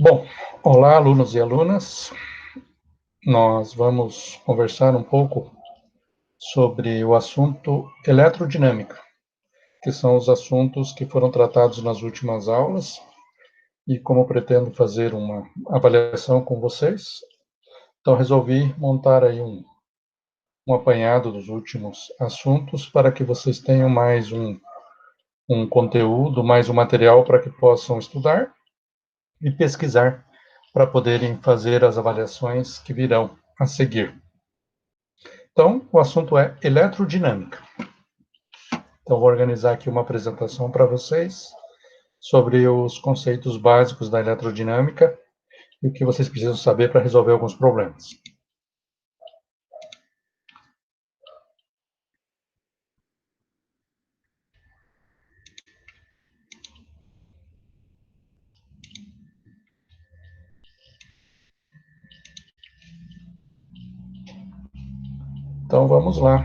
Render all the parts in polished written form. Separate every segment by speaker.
Speaker 1: Bom, olá, alunos e alunas. Nós vamos conversar um pouco sobre o assunto eletrodinâmica, que são os assuntos que foram tratados nas últimas aulas, e como pretendo fazer uma avaliação com vocês, então resolvi montar aí um apanhado dos últimos assuntos para que vocês tenham mais um conteúdo, mais um material para que possam estudar e pesquisar para poderem fazer as avaliações que virão a seguir. Então, o assunto é eletrodinâmica. Então, vou organizar aqui uma apresentação para vocês sobre os conceitos básicos da eletrodinâmica e o que vocês precisam saber para resolver alguns problemas. Então, vamos lá.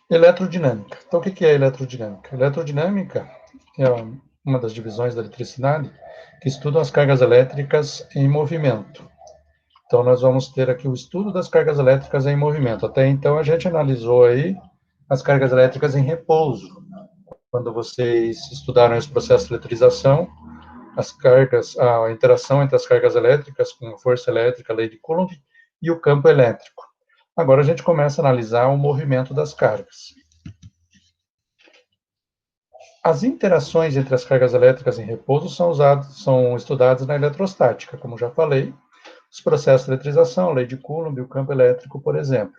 Speaker 1: Eletrodinâmica. Então, o que é eletrodinâmica? Eletrodinâmica é uma das divisões da eletricidade que estudam as cargas elétricas em movimento. Então, nós vamos ter aqui o estudo das cargas elétricas em movimento. Até então, a gente analisou aí as cargas elétricas em repouso. Quando vocês estudaram esse processo de eletrização, as cargas, a interação entre as cargas elétricas com a força elétrica, a lei de Coulomb, e o campo elétrico. Agora a gente começa a analisar o movimento das cargas. As interações entre as cargas elétricas em repouso são estudadas na eletrostática, como já falei, os processos de eletrização, a lei de Coulomb e o campo elétrico, por exemplo.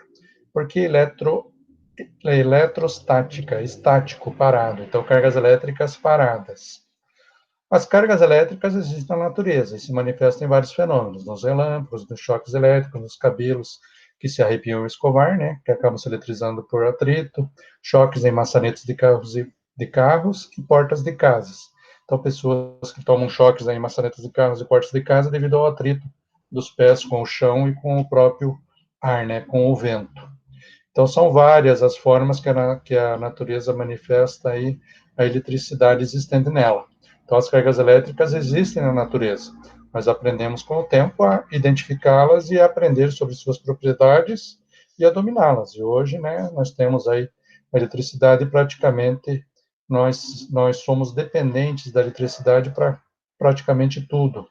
Speaker 1: Porque eletrostática, estático, parado, então cargas elétricas paradas. As cargas elétricas existem na natureza e se manifestam em vários fenômenos, nos relâmpagos, nos choques elétricos, nos cabelos que se arrepiam ao escovar, né, que acabam se eletrizando por atrito, choques em maçanetas de carros e portas de casas. Então, pessoas que tomam choques em maçanetas de carros e portas de casa devido ao atrito dos pés com o chão e com o próprio ar, né, com o vento. Então, são várias as formas que a natureza manifesta aí a eletricidade existente nela. Então, as cargas elétricas existem na natureza. Nós aprendemos com o tempo a identificá-las e a aprender sobre suas propriedades e a dominá-las. E hoje, né, nós temos aí a eletricidade praticamente, nós somos dependentes da eletricidade para praticamente tudo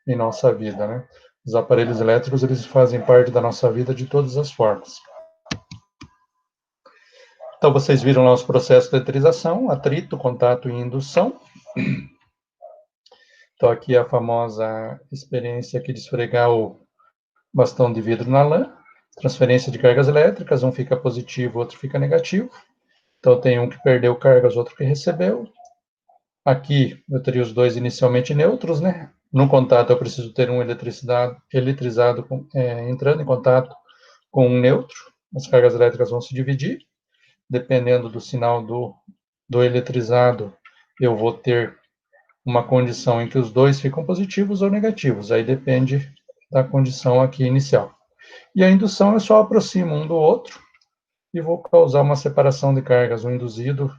Speaker 1: em nossa vida, né? Os aparelhos elétricos, eles fazem parte da nossa vida de todas as formas. Então, vocês viram lá os processos de eletrização, atrito, contato e indução. Então, aqui a famosa experiência aqui de esfregar o bastão de vidro na lã. Transferência de cargas elétricas, um fica positivo, outro fica negativo. Então, tem um que perdeu cargas, outro que recebeu. Aqui, eu teria os dois inicialmente neutros, né? No contato, eu preciso ter um eletrizado entrando em contato com um neutro. As cargas elétricas vão se dividir. Dependendo do sinal do eletrizado, eu vou ter uma condição em que os dois ficam positivos ou negativos. Aí depende da condição aqui inicial. E a indução eu só aproximo um do outro e vou causar uma separação de cargas. O induzido,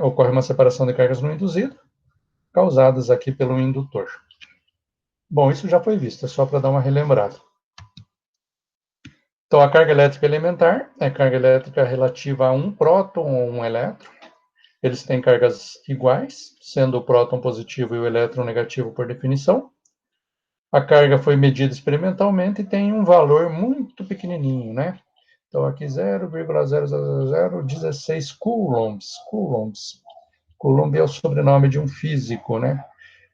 Speaker 1: ocorre uma separação de cargas no induzido, causadas aqui pelo indutor. Bom, isso já foi visto, é só para dar uma relembrada. Então, a carga elétrica elementar é carga elétrica relativa a um próton ou um elétron. Eles têm cargas iguais, sendo o próton positivo e o elétron negativo por definição. A carga foi medida experimentalmente e tem um valor muito pequenininho, né? Então, aqui 0,0016 coulombs. Coulomb é o sobrenome de um físico, né?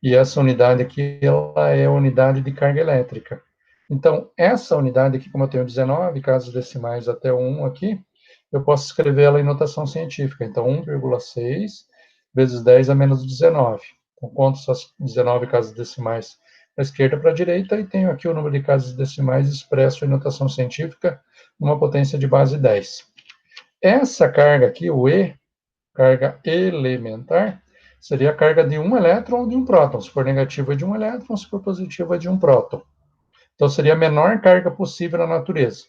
Speaker 1: E essa unidade aqui, ela é a unidade de carga elétrica. Então, essa unidade aqui, como eu tenho 19 casas decimais até o 1 aqui, eu posso escrever ela em notação científica. Então, 1,6 vezes 10 a menos 19. Então, conto essas 19 casas decimais da esquerda para a direita e tenho aqui o número de casas decimais expresso em notação científica numa potência de base 10. Essa carga aqui, o E, carga elementar, seria a carga de um elétron ou de um próton. Se for negativa, é de um elétron, se for positiva, é de um próton. Então, seria a menor carga possível na natureza.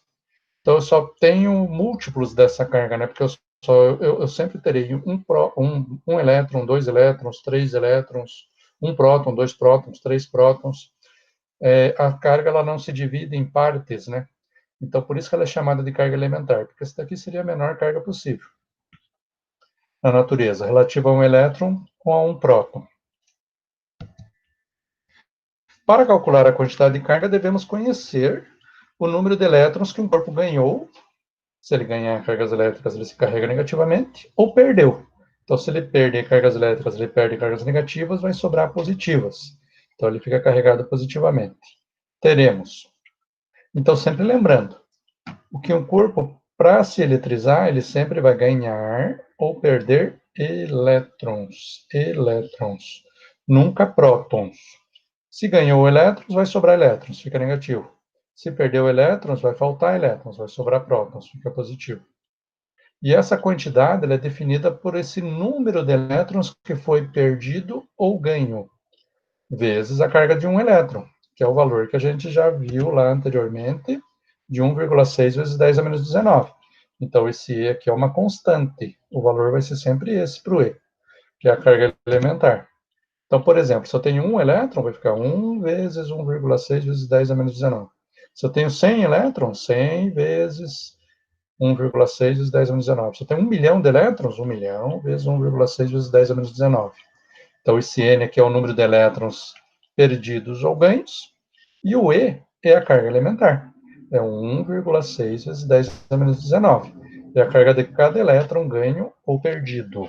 Speaker 1: Então, eu só tenho múltiplos dessa carga, né? Porque eu sempre terei um elétron, dois elétrons, três elétrons, um próton, dois prótons, três prótons. A carga ela não se divide em partes, né? Então, por isso que ela é chamada de carga elementar, porque essa daqui seria a menor carga possível na natureza, relativa a um elétron com a um próton. Para calcular a quantidade de carga, devemos conhecer o número de elétrons que um corpo ganhou. Se ele ganhar cargas elétricas, ele se carrega negativamente, ou perdeu. Então, se ele perder cargas elétricas, ele perde cargas negativas, vai sobrar positivas. Então, ele fica carregado positivamente. Teremos. Então, sempre lembrando, o que um corpo, para se eletrizar, ele sempre vai ganhar ou perder elétrons. Elétrons. Nunca prótons. Se ganhou elétrons, vai sobrar elétrons, fica negativo. Se perdeu elétrons, vai faltar elétrons, vai sobrar prótons, fica positivo. E essa quantidade ela é definida por esse número de elétrons que foi perdido ou ganho, vezes a carga de um elétron, que é o valor que a gente já viu lá anteriormente, de 1,6 vezes 10 a menos 19. Então, esse E aqui é uma constante. O valor vai ser sempre esse para o E, que é a carga elementar. Então, por exemplo, se eu tenho um elétron, vai ficar 1 vezes 1,6 vezes 10 a menos 19. Se eu tenho 100 elétrons, 100 vezes 1,6 vezes 10 a menos 19. Se eu tenho 1 milhão de elétrons, 1 milhão vezes 1,6 vezes 10 a menos 19. Então, esse N aqui é o número de elétrons perdidos ou ganhos, e o E é a carga elementar. É 1,6 vezes 10 a menos 19. É a carga de cada elétron ganho ou perdido.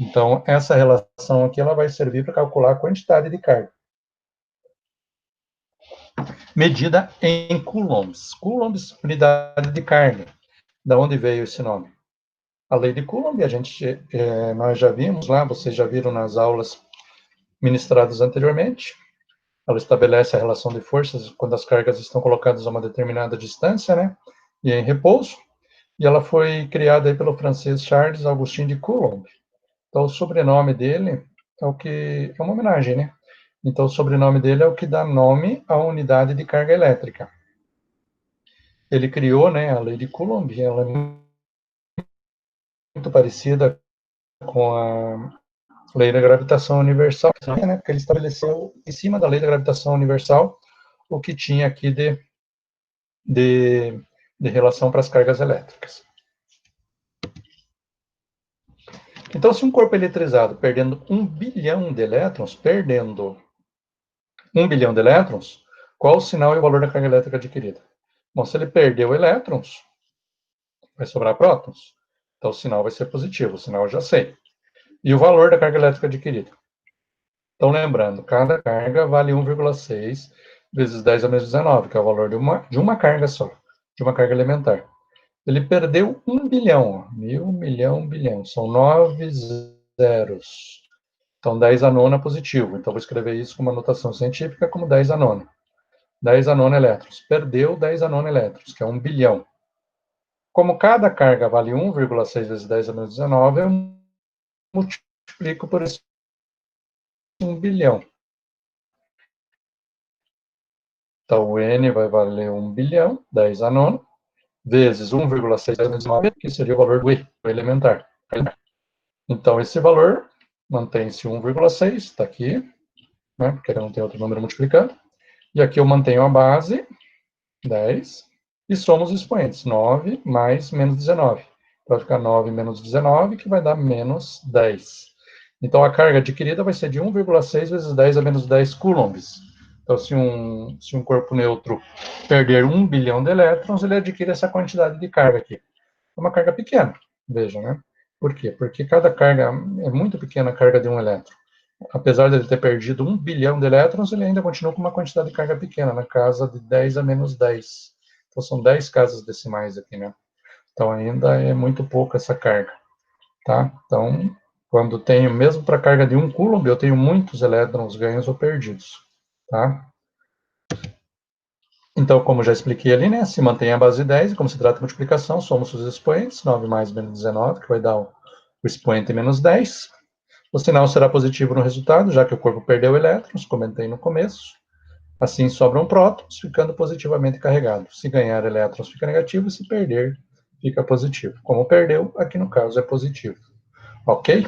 Speaker 1: Então, essa relação aqui ela vai servir para calcular a quantidade de carga. Medida em coulombs. Coulombs, unidade de carga. Da onde veio esse nome? A lei de Coulomb, nós já vimos lá, vocês já viram nas aulas ministradas anteriormente. Ela estabelece a relação de forças quando as cargas estão colocadas a uma determinada distância, né? E em repouso. E ela foi criada aí pelo francês Charles Augustin de Coulomb. Então, o sobrenome dele é o que é uma homenagem, né? Então, o sobrenome dele é o que dá nome à unidade de carga elétrica. Ele criou, né, a lei de Coulomb. Ela é muito parecida com a lei da gravitação universal, né? Porque ele estabeleceu em cima da lei da gravitação universal o que tinha aqui de, de relação para as cargas elétricas. Então, se um corpo eletrizado perdendo 1 bilhão de elétrons, qual o sinal e o valor da carga elétrica adquirida? Bom, se ele perdeu elétrons, vai sobrar prótons. Então, o sinal vai ser positivo, o sinal eu já sei. E o valor da carga elétrica adquirida? Então, lembrando, cada carga vale 1,6 vezes 10 a menos 19, que é o valor de uma carga só, de uma carga elementar. Ele perdeu 1 bilhão, mil, milhão, bilhão, são 9 zeros. Então, 10 a nona positivo. Então, vou escrever isso com uma notação científica como 10 a nona. 10 a nona elétrons. Perdeu 10 a nona elétrons, que é 1 bilhão. Como cada carga vale 1,6 vezes 10 a menos 19, eu multiplico por esse 1 bilhão. Então, o N vai valer 1 bilhão, 10 a nona, vezes 1,6 vezes 9, que seria o valor do E, o elementar. Então, esse valor mantém-se 1,6, está aqui, né, porque não tem outro número multiplicando. E aqui eu mantenho a base, 10, e somos os expoentes, 9 mais menos 19. Vai ficar 9 menos 19, que vai dar menos 10. Então, a carga adquirida vai ser de 1,6 vezes 10 a menos 10 coulombs. Então, se um corpo neutro perder 1 bilhão de elétrons, ele adquire essa quantidade de carga aqui. É uma carga pequena, veja, né? Por quê? Porque cada carga é muito pequena a carga de um elétron. Apesar de ele ter perdido 1 bilhão de elétrons, ele ainda continua com uma quantidade de carga pequena, na casa de 10 a menos 10. Então, são 10 casas decimais aqui, né? Então, ainda é muito pouco essa carga, tá? Então, quando tenho, mesmo para carga de 1 coulomb, eu tenho muitos elétrons ganhos ou perdidos, tá? Então, como já expliquei ali, né, se mantém a base 10, e como se trata de multiplicação, somos os expoentes, 9 mais menos 19, que vai dar o expoente menos 10. O sinal será positivo no resultado, já que o corpo perdeu elétrons, comentei no começo. Assim sobram prótons, ficando positivamente carregados. Se ganhar elétrons, fica negativo, se perder, fica positivo. Como perdeu, aqui no caso é positivo. Ok?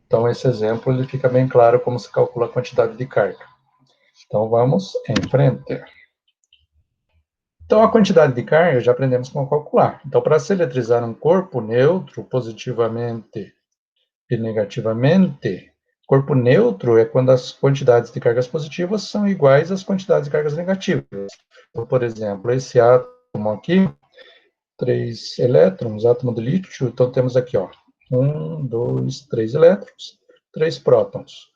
Speaker 1: Então, esse exemplo ele fica bem claro como se calcula a quantidade de carga. Então, vamos em frente. Então, a quantidade de carga já aprendemos como calcular. Então, para se eletrizar um corpo neutro positivamente e negativamente, corpo neutro é quando as quantidades de cargas positivas são iguais às quantidades de cargas negativas. Então, por exemplo, esse átomo aqui, 3 elétrons, átomo de lítio, então temos aqui, ó, 1, 2, 3 elétrons, 3 prótons.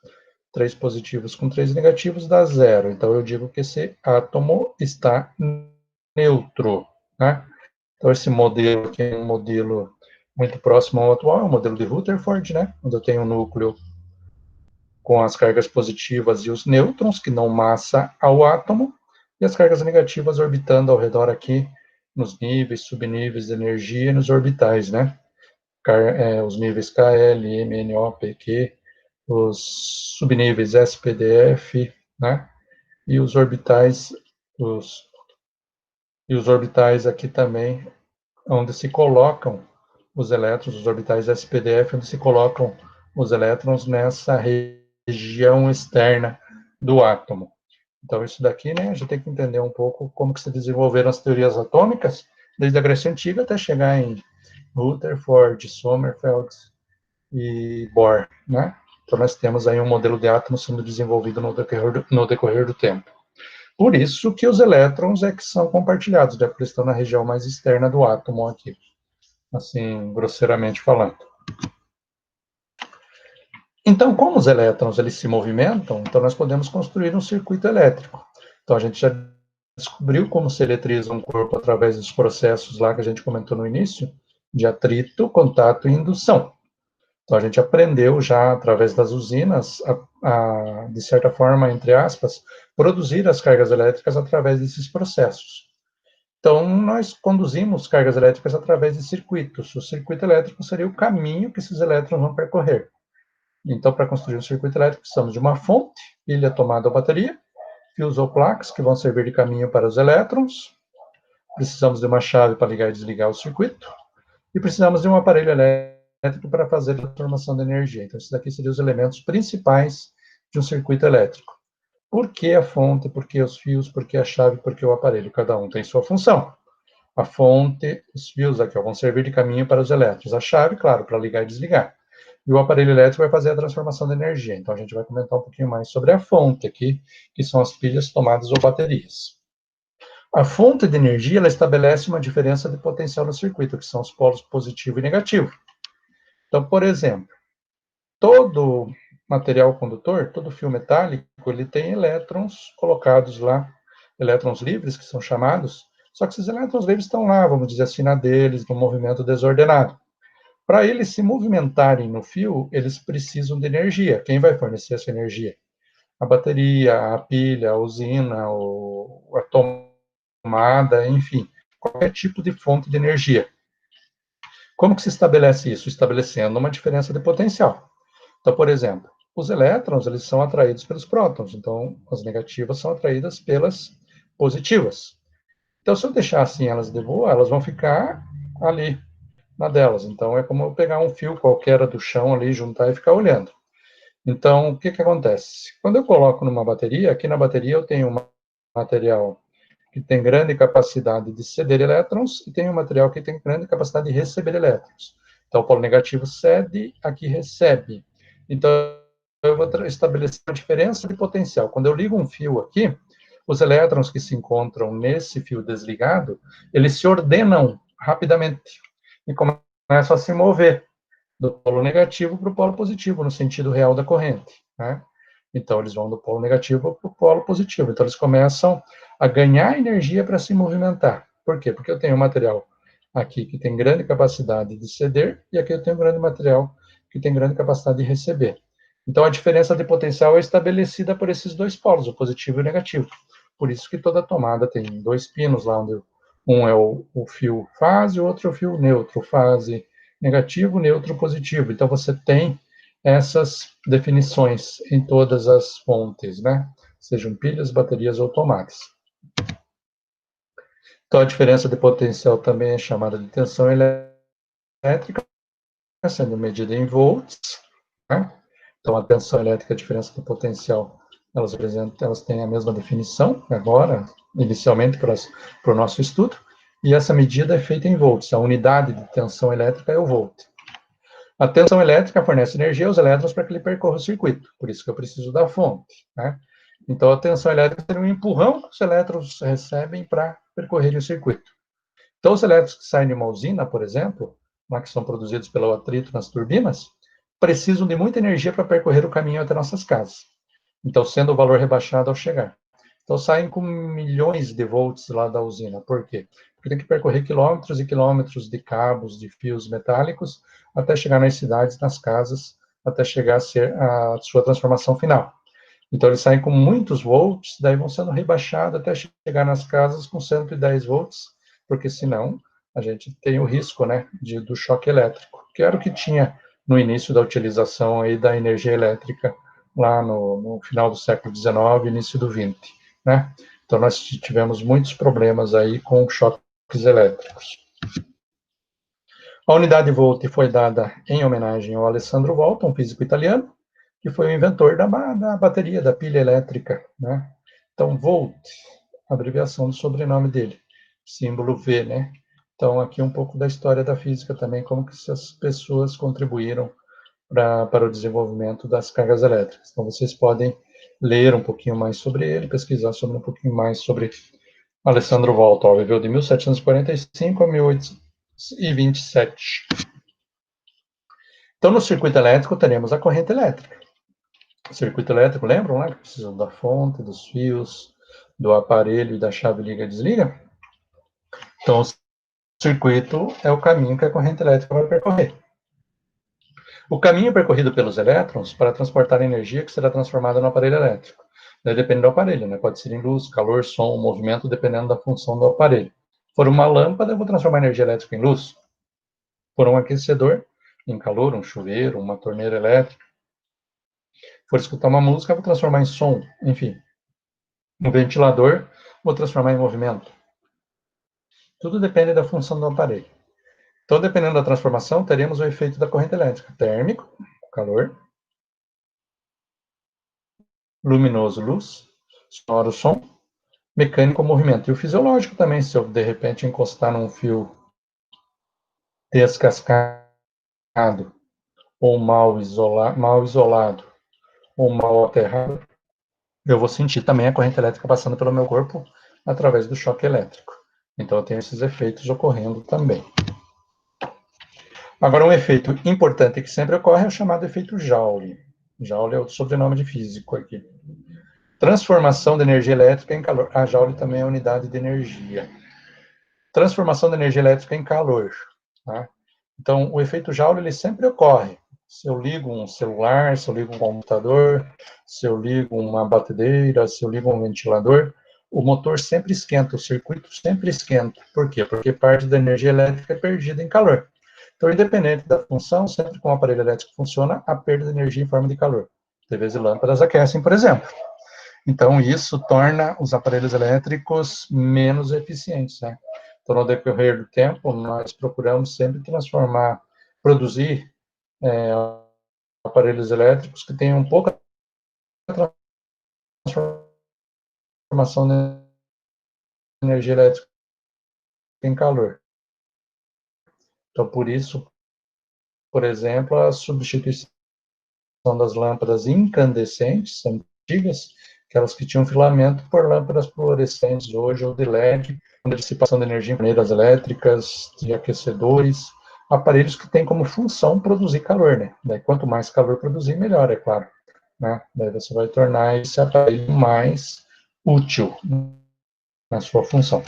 Speaker 1: 3 positivos com 3 negativos dá 0. Então, eu digo que esse átomo está neutro. Né? Então, esse modelo aqui é um modelo muito próximo ao atual, é o modelo de Rutherford, né? Onde eu tenho um núcleo com as cargas positivas e os nêutrons, que dão massa ao átomo, e as cargas negativas orbitando ao redor aqui, nos níveis, subníveis de energia e nos orbitais, né? Os níveis KL, MNO, PQ, os subníveis SPDF, né? E os orbitais, os, e os orbitais aqui também, onde se colocam os elétrons, os orbitais SPDF, onde se colocam os elétrons nessa região externa do átomo. Então, isso daqui, né, a gente tem que entender um pouco como que se desenvolveram as teorias atômicas, desde a Grécia Antiga até chegar em Rutherford, Sommerfeld e Bohr, né? Então, nós temos aí um modelo de átomo sendo desenvolvido no decorrer do tempo. Por isso que os elétrons é que são compartilhados, já que eles estão na região mais externa do átomo aqui, assim, grosseiramente falando. Então, como os elétrons eles se movimentam, então nós podemos construir um circuito elétrico. Então, a gente já descobriu como se eletriza um corpo através dos processos lá que a gente comentou no início, de atrito, contato e indução. Então, a gente aprendeu já, através das usinas, de certa forma, entre aspas, produzir as cargas elétricas através desses processos. Então, nós conduzimos cargas elétricas através de circuitos. O circuito elétrico seria o caminho que esses elétrons vão percorrer. Então, para construir um circuito elétrico, precisamos de uma fonte, pilha, tomada ou bateria, fios ou placas que vão servir de caminho para os elétrons, precisamos de uma chave para ligar e desligar o circuito, e precisamos de um aparelho elétrico para fazer a transformação de energia. Então, esses daqui seriam os elementos principais de um circuito elétrico. Por que a fonte, por que os fios, por que a chave, por que o aparelho? Cada um tem sua função. A fonte, os fios aqui ó, vão servir de caminho para os elétrons. A chave, claro, para ligar e desligar. E o aparelho elétrico vai fazer a transformação de energia. Então, a gente vai comentar um pouquinho mais sobre a fonte aqui, que são as pilhas, tomadas ou baterias. A fonte de energia, ela estabelece uma diferença de potencial no circuito, que são os polos positivo e negativo. Então, por exemplo, todo material condutor, todo fio metálico, ele tem elétrons colocados lá, elétrons livres, que são chamados, só que esses elétrons livres estão lá, vamos dizer assim, na deles, no movimento desordenado. Para eles se movimentarem no fio, eles precisam de energia. Quem vai fornecer essa energia? A bateria, a pilha, a usina, a tomada, enfim, qualquer tipo de fonte de energia. Como que se estabelece isso? Estabelecendo uma diferença de potencial. Então, por exemplo, os elétrons eles são atraídos pelos prótons, então as negativas são atraídas pelas positivas. Então, se eu deixar assim elas de boa, elas vão ficar ali na delas. Então, é como eu pegar um fio qualquer do chão ali, juntar e ficar olhando. Então, o que que acontece? Quando eu coloco numa bateria, aqui na bateria eu tenho um material que tem grande capacidade de ceder elétrons e tem um material que tem grande capacidade de receber elétrons. Então, o polo negativo cede, aqui recebe. Então, eu vou estabelecer uma diferença de potencial. Quando eu ligo um fio aqui, os elétrons que se encontram nesse fio desligado, eles se ordenam rapidamente e começam a se mover do polo negativo para o polo positivo, no sentido real da corrente. Né? Então, eles vão do polo negativo para o polo positivo. Então, eles começam a ganhar energia para se movimentar. Por quê? Porque eu tenho um material aqui que tem grande capacidade de ceder e aqui eu tenho um grande material que tem grande capacidade de receber. Então, a diferença de potencial é estabelecida por esses dois polos, o positivo e o negativo. Por isso que toda tomada tem dois pinos lá, onde um é o fio fase, o outro é o fio neutro, fase negativo, neutro, positivo. Então, você tem essas definições em todas as fontes, né? Sejam pilhas, baterias ou tomates. Então, a diferença de potencial também é chamada de tensão elétrica, sendo medida em volts, né? Então, a tensão elétrica, a diferença de potencial, elas têm a mesma definição agora, inicialmente, para o nosso estudo, e essa medida é feita em volts. A unidade de tensão elétrica é o volt. A tensão elétrica fornece energia aos elétrons para que ele percorra o circuito, por isso que eu preciso da fonte, né? Então, a tensão elétrica seria um empurrão que os elétrons recebem para percorrerem o circuito. Então, os elétrons que saem de uma usina, por exemplo, que são produzidos pelo atrito nas turbinas, precisam de muita energia para percorrer o caminho até nossas casas. Então, sendo o valor rebaixado ao chegar. Então, saem com milhões de volts lá da usina. Por quê? Porque tem que percorrer quilômetros e quilômetros de cabos, de fios metálicos, até chegar nas cidades, nas casas, até chegar a ser a sua transformação final. Então, eles saem com muitos volts, daí vão sendo rebaixados até chegar nas casas com 110 volts, porque senão a gente tem o risco, né, do choque elétrico, que era o que tinha no início da utilização aí da energia elétrica, lá no final do século XIX, início do XX, né? Então, nós tivemos muitos problemas aí com choques elétricos. A unidade volt foi dada em homenagem ao Alessandro Volta, um físico italiano, que foi o inventor da bateria, da pilha elétrica, né? Então, volt, abreviação do sobrenome dele, símbolo V, né? Então, aqui um pouco da história da física também, como que essas pessoas contribuíram para o desenvolvimento das cargas elétricas. Então, vocês podem ler um pouquinho mais sobre ele, pesquisar sobre um pouquinho mais sobre Alessandro Volta, viveu de 1745 a 1827. Então, no circuito elétrico, teremos a corrente elétrica. O circuito elétrico, lembram lá que precisam da fonte, dos fios, do aparelho e da chave liga-desliga? Então, o circuito é o caminho que a corrente elétrica vai percorrer. O caminho percorrido pelos elétrons para transportar a energia que será transformada no aparelho elétrico. Depende do aparelho, né? Pode ser em luz, calor, som, movimento, dependendo da função do aparelho. Se for uma lâmpada, eu vou transformar a energia elétrica em luz. Se for um aquecedor, em calor, um chuveiro, uma torneira elétrica. Se for escutar uma música, eu vou transformar em som, enfim. Um ventilador, vou transformar em movimento. Tudo depende da função do aparelho. Então, dependendo da transformação, teremos o efeito da corrente elétrica. Térmico, calor. Luminoso, luz. Sonoro, som. Mecânico, movimento. E o fisiológico também, se eu, de repente, encostar num fio descascado, ou mal isolado, ou mal aterrado, eu vou sentir também a corrente elétrica passando pelo meu corpo através do choque elétrico. Então, eu tenho esses efeitos ocorrendo também. Agora, um efeito importante que sempre ocorre é o chamado efeito Joule. Joule é o sobrenome de físico aqui. Transformação de energia elétrica em calor. A Joule também é unidade de energia. Transformação de energia elétrica em calor. Tá? Então, o efeito Joule ele sempre ocorre. Se eu ligo um celular, se eu ligo um computador, se eu ligo uma batedeira, se eu ligo um ventilador, o motor sempre esquenta, o circuito sempre esquenta. Por quê? Porque parte da energia elétrica é perdida em calor. Então, independente da função, sempre que um aparelho elétrico funciona, há perda de energia em forma de calor. TVs e lâmpadas aquecem, por exemplo. Então, isso torna os aparelhos elétricos menos eficientes, né? Então, no decorrer do tempo, nós procuramos sempre produzir aparelhos elétricos que tenham pouca transformação de energia elétrica em calor. Então, por isso, por exemplo, a substituição das lâmpadas incandescentes antigas, aquelas que tinham filamento, por lâmpadas fluorescentes hoje, ou de LED, com dissipação de energia em torneiras elétricas, de aquecedores, aparelhos que têm como função produzir calor, né? Daí, quanto mais calor produzir, melhor, é claro. Né? Daí você vai tornar esse aparelho mais útil na sua função.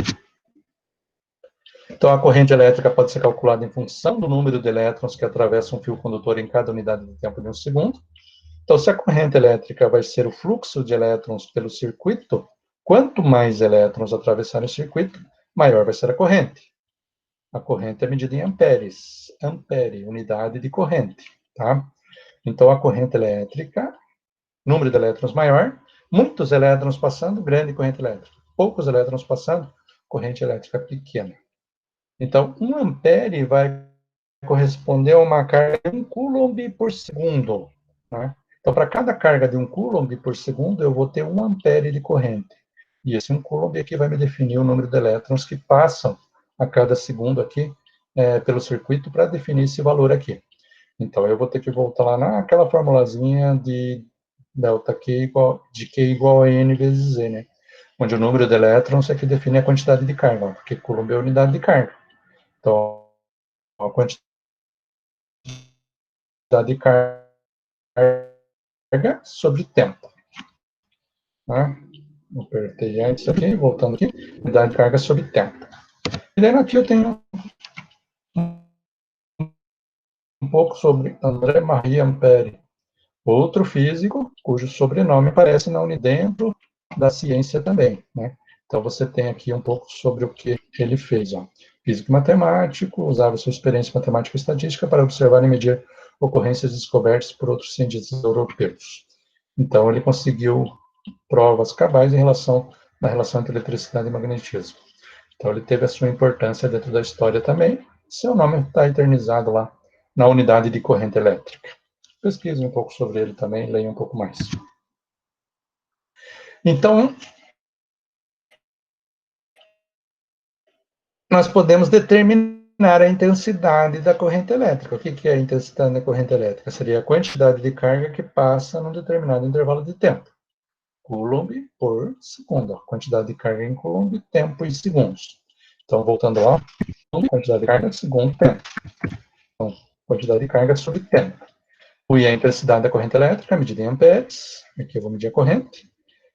Speaker 1: Então, a corrente elétrica pode ser calculada em função do número de elétrons que atravessam um fio condutor em cada unidade de tempo de um segundo. Então, se a corrente elétrica vai ser o fluxo de elétrons pelo circuito, quanto mais elétrons atravessarem o circuito, maior vai ser a corrente. A corrente é medida em amperes, ampere, unidade de corrente, tá? Então, a corrente elétrica, número de elétrons maior, muitos elétrons passando, grande corrente elétrica. Poucos elétrons passando, corrente elétrica pequena. Então, 1 ampere vai corresponder a uma carga de 1 coulomb por segundo. Né? Então, para cada carga de 1 coulomb por segundo, eu vou ter 1 ampere de corrente. E esse 1 coulomb aqui vai me definir o número de elétrons que passam a cada segundo aqui pelo circuito para definir esse valor aqui. Então, eu vou ter que voltar lá naquela formulazinha de delta Q igual, de Q igual a N vezes Z, né? Onde o número de elétrons é que define a quantidade de carga, porque coulomb é a unidade de carga. Então, a quantidade de carga sobre tempo. Né? Apertei antes aqui, voltando aqui, unidade de carga sobre tempo. E daí aqui eu tenho um pouco sobre André Marie Ampère, outro físico cujo sobrenome aparece dentro da ciência também. Né? Então você tem aqui um pouco sobre o que ele fez. Ó. Físico matemático, usava sua experiência matemática e estatística para observar e medir ocorrências descobertas por outros cientistas europeus. Então ele conseguiu provas cabais em relação à relação entre eletricidade e magnetismo. Então ele teve a sua importância dentro da história também. Seu nome está eternizado lá na unidade de corrente elétrica. Pesquise um pouco sobre ele também, leia um pouco mais. Então, nós podemos determinar a intensidade da corrente elétrica. O que é a intensidade da corrente elétrica? Seria a quantidade de carga que passa num determinado intervalo de tempo. Coulomb por segundo. Quantidade de carga em Coulomb, tempo em segundos. Então, voltando lá, quantidade de carga segundo tempo. Então, quantidade de carga sobre tempo. O I é a intensidade da corrente elétrica, medida em amperes. Aqui eu vou medir a corrente.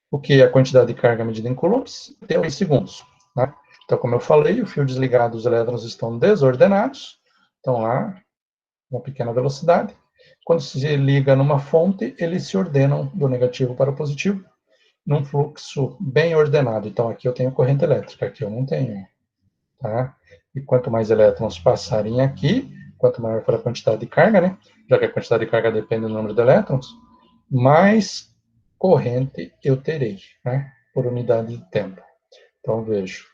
Speaker 1: O que é a quantidade de carga medida em coulombs, tempo em segundos. Né? Então, como eu falei, o fio desligado, os elétrons estão desordenados, estão lá, uma pequena velocidade. Quando se liga numa fonte, eles se ordenam do negativo para o positivo, num fluxo bem ordenado. Então, aqui eu tenho corrente elétrica, aqui eu não tenho. Tá? E quanto mais elétrons passarem aqui, quanto maior for a quantidade de carga, né? Já que a quantidade de carga depende do número de elétrons, mais corrente eu terei, né? Por unidade de tempo. Então, vejo,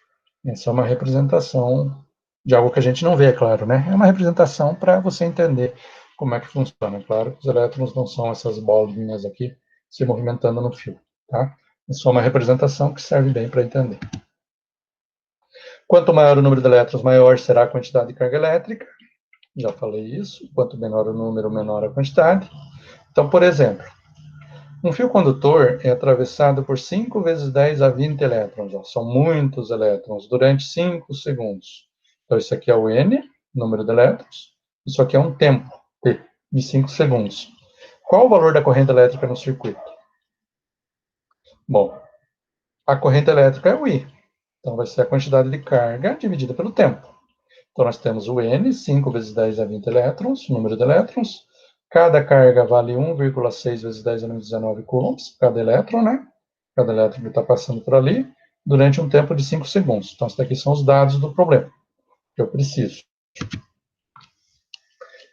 Speaker 1: essa é uma representação de algo que a gente não vê, é claro, né? É uma representação para você entender como é que funciona. Claro que os elétrons não são essas bolinhas aqui se movimentando no fio, tá? É só uma representação que serve bem para entender. Quanto maior o número de elétrons, maior será a quantidade de carga elétrica. Já falei isso. Quanto menor o número, menor a quantidade. Então, por exemplo, um fio condutor é atravessado por 5 vezes 10 a 20 elétrons. Ó, são muitos elétrons durante 5 segundos. Então, isso aqui é o N, número de elétrons. Isso aqui é um tempo, T, de 5 segundos. Qual o valor da corrente elétrica no circuito? Bom, a corrente elétrica é o I. Então, vai ser a quantidade de carga dividida pelo tempo. Então, nós temos o N, 5 vezes 10 a 20 elétrons, número de elétrons. Cada carga vale 1,6 vezes 10 a menos 19 coulombs, cada elétron, né? Cada elétron que está passando por ali, durante um tempo de 5 segundos. Então, esses daqui são os dados do problema que eu preciso.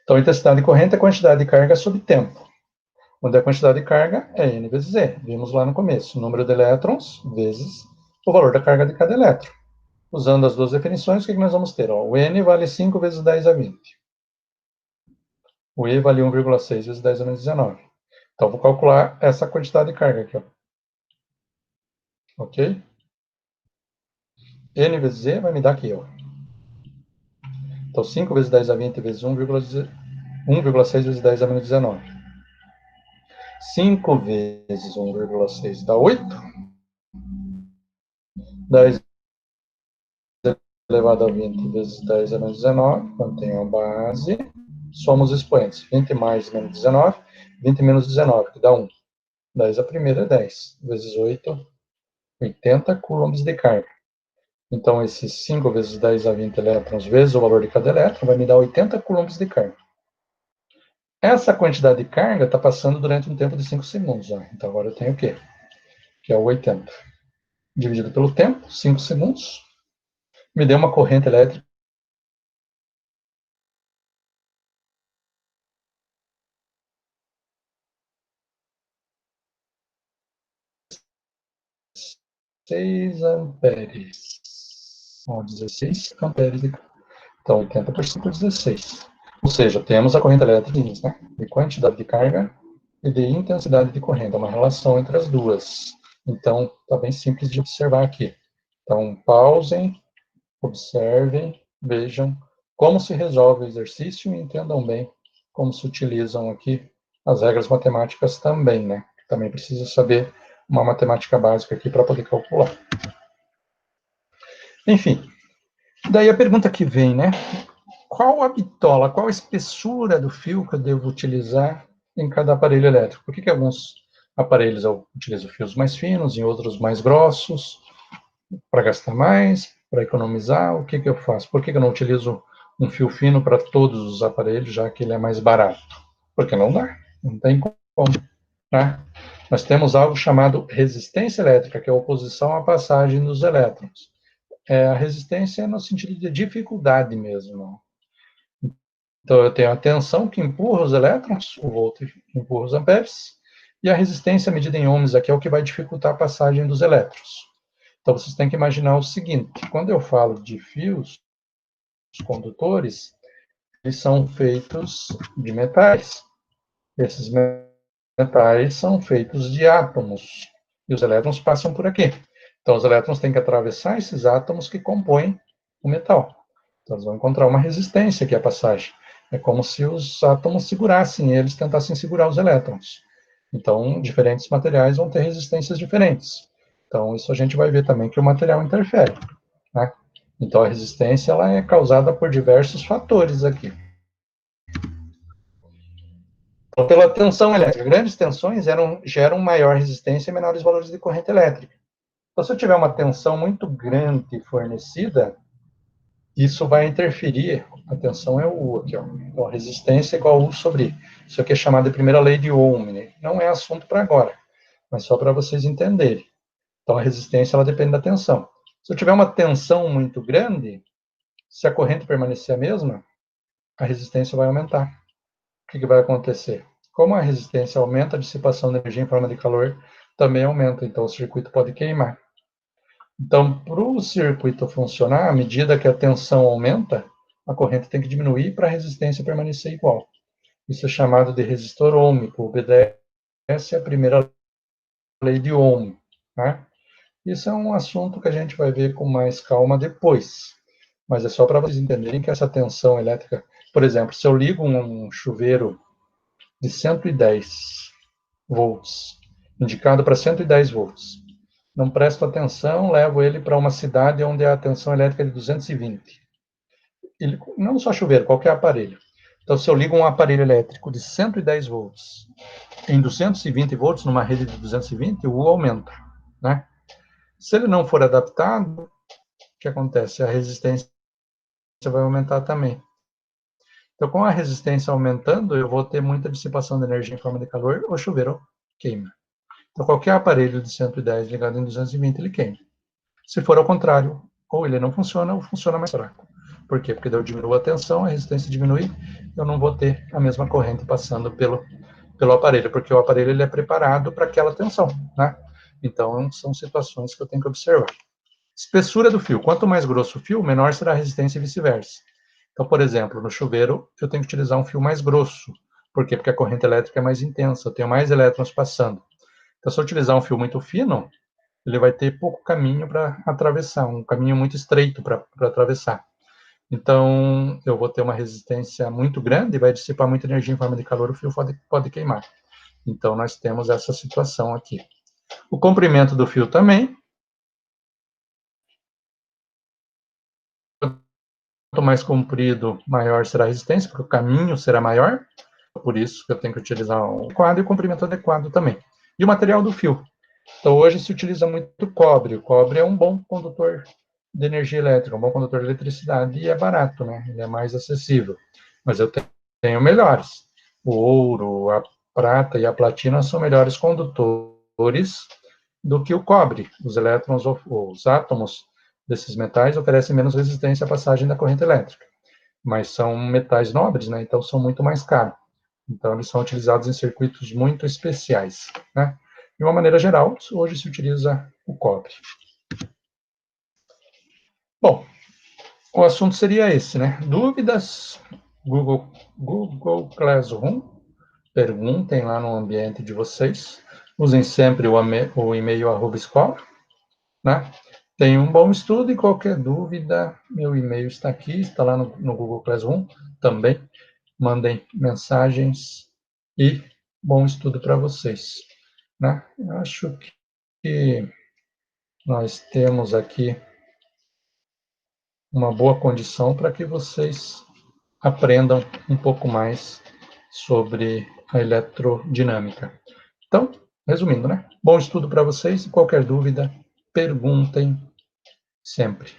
Speaker 1: Então, a intensidade de corrente é a quantidade de carga sobre tempo. Onde a quantidade de carga é N vezes Z. Vimos lá no começo. Número de elétrons vezes o valor da carga de cada elétron. Usando as duas definições, o que nós vamos ter? Ó, o N vale 5 vezes 10 a 20. O E vale 1,6 vezes 10 a menos 19. Então, vou calcular essa quantidade de carga aqui. Ó. Ok? N vezes E vai me dar aqui. Ó. Então, 5 vezes 10 a 20 vezes 1,6 vezes 10 a menos 19. 5 vezes 1,6 dá 8. 10 elevado a 20 vezes 10 a menos 19. Mantém a base. Somos os expoentes. 20 mais menos 19. 20 menos 19, que dá 1. 10 a primeira é 10. Vezes 8, 80 coulombs de carga. Então, esses 5 vezes 10 a 20 elétrons vezes o valor de cada elétron vai me dar 80 coulombs de carga. Essa quantidade de carga está passando durante um tempo de 5 segundos. Ó. Então, agora eu tenho o quê? Que é o 80. Dividido pelo tempo, 5 segundos, me deu uma corrente elétrica. 16 amperes. Ó, 16 amperes de carga. Então, 80 por 16. Ou seja, temos a corrente elétrica né, de quantidade de carga e de intensidade de corrente. É uma relação entre as duas. Então, está bem simples de observar aqui. Então, pausem, observem, vejam como se resolve o exercício e entendam bem como se utilizam aqui as regras matemáticas também, né? Também precisa saber uma matemática básica aqui para poder calcular. Enfim, daí a pergunta que vem, né? Qual a bitola, qual a espessura do fio que eu devo utilizar em cada aparelho elétrico? Por que alguns aparelhos eu utilizo fios mais finos, em outros mais grossos, para gastar mais, para economizar? O que eu faço? Por que eu não utilizo um fio fino para todos os aparelhos, já que ele é mais barato? Porque não dá, não tem como. Né? Nós temos algo chamado resistência elétrica, que é a oposição à passagem dos elétrons. A resistência é no sentido de dificuldade mesmo. Então, eu tenho a tensão que empurra os elétrons, o volt que empurra os amperes, e a resistência medida em ohms aqui é o que vai dificultar a passagem dos elétrons. Então, vocês têm que imaginar o seguinte, quando eu falo de fios, os condutores, eles são feitos de metais. Esses metais são feitos de átomos, e os elétrons passam por aqui. Então, os elétrons têm que atravessar esses átomos que compõem o metal. Então, eles vão encontrar uma resistência aqui à passagem. É como se os átomos segurassem, eles tentassem segurar os elétrons. Então, diferentes materiais vão ter resistências diferentes. Então, isso a gente vai ver também que o material interfere. Né? Então, a resistência ela é causada por diversos fatores aqui. Então, pela tensão elétrica, grandes tensões geram maior resistência e menores valores de corrente elétrica. Então, se eu tiver uma tensão muito grande fornecida, isso vai interferir, a tensão é o U aqui, ó. Então, a resistência é igual a U sobre I. Isso aqui é chamado de primeira lei de Ohm, né? Não é assunto para agora, mas só para vocês entenderem. Então, a resistência ela depende da tensão. Se eu tiver uma tensão muito grande, se a corrente permanecer a mesma, a resistência vai aumentar. O que vai acontecer? Como a resistência aumenta, a dissipação de energia em forma de calor também aumenta, então o circuito pode queimar. Então, para o circuito funcionar, à medida que a tensão aumenta, a corrente tem que diminuir para a resistência permanecer igual. Isso é chamado de resistor ohmico, obedece à primeira lei de Ohm. Né? Isso é um assunto que a gente vai ver com mais calma depois. Mas é só para vocês entenderem que essa tensão elétrica, por exemplo, se eu ligo um chuveiro de 110 volts, indicado para 110 volts, não presto atenção, levo ele para uma cidade onde a tensão elétrica é de 220. Ele, não só chuveiro, qualquer aparelho. Então, se eu ligo um aparelho elétrico de 110 volts em 220 volts, numa rede de 220, o U aumenta. Né? Se ele não for adaptado, o que acontece? A resistência vai aumentar também. Então, com a resistência aumentando, eu vou ter muita dissipação de energia em forma de calor, o chuveiro queima. Então, qualquer aparelho de 110 ligado em 220, ele queima. Se for ao contrário, ou ele não funciona, ou funciona mais fraco. Por quê? Porque daí eu diminuo a tensão, a resistência diminui, eu não vou ter a mesma corrente passando pelo aparelho, porque o aparelho ele é preparado para aquela tensão, né? Então, são situações que eu tenho que observar. Espessura do fio. Quanto mais grosso o fio, menor será a resistência e vice-versa. Então, por exemplo, no chuveiro, eu tenho que utilizar um fio mais grosso. Por quê? Porque a corrente elétrica é mais intensa, eu tenho mais elétrons passando. Então, se eu utilizar um fio muito fino, ele vai ter pouco caminho para atravessar, um caminho muito estreito para atravessar. Então, eu vou ter uma resistência muito grande e vai dissipar muita energia em forma de calor, o fio pode queimar. Então, nós temos essa situação aqui. O comprimento do fio também. Quanto mais comprido, maior será a resistência, porque o caminho será maior. Por isso que eu tenho que utilizar o adequado e o comprimento adequado também. E o material do fio. Então, hoje se utiliza muito cobre. O cobre é um bom condutor de energia elétrica, um bom condutor de eletricidade e é barato, né? Ele é mais acessível. Mas eu tenho melhores. O ouro, a prata e a platina são melhores condutores do que o cobre. Os elétrons, os átomos desses metais oferecem menos resistência à passagem da corrente elétrica. Mas são metais nobres, né? Então são muito mais caros. Então eles são utilizados em circuitos muito especiais, né? De uma maneira geral, hoje se utiliza o cobre. Bom, o assunto seria esse, né? Dúvidas? Google Classroom. Perguntem lá no ambiente de vocês. Usem sempre o e-mail @escola, né? Tenham um bom estudo e qualquer dúvida, meu e-mail está aqui, está lá no Google Classroom também. Mandem mensagens e bom estudo para vocês, né? Eu acho que nós temos aqui uma boa condição para que vocês aprendam um pouco mais sobre a eletrodinâmica. Então, resumindo, né? Bom estudo para vocês e qualquer dúvida, perguntem sempre.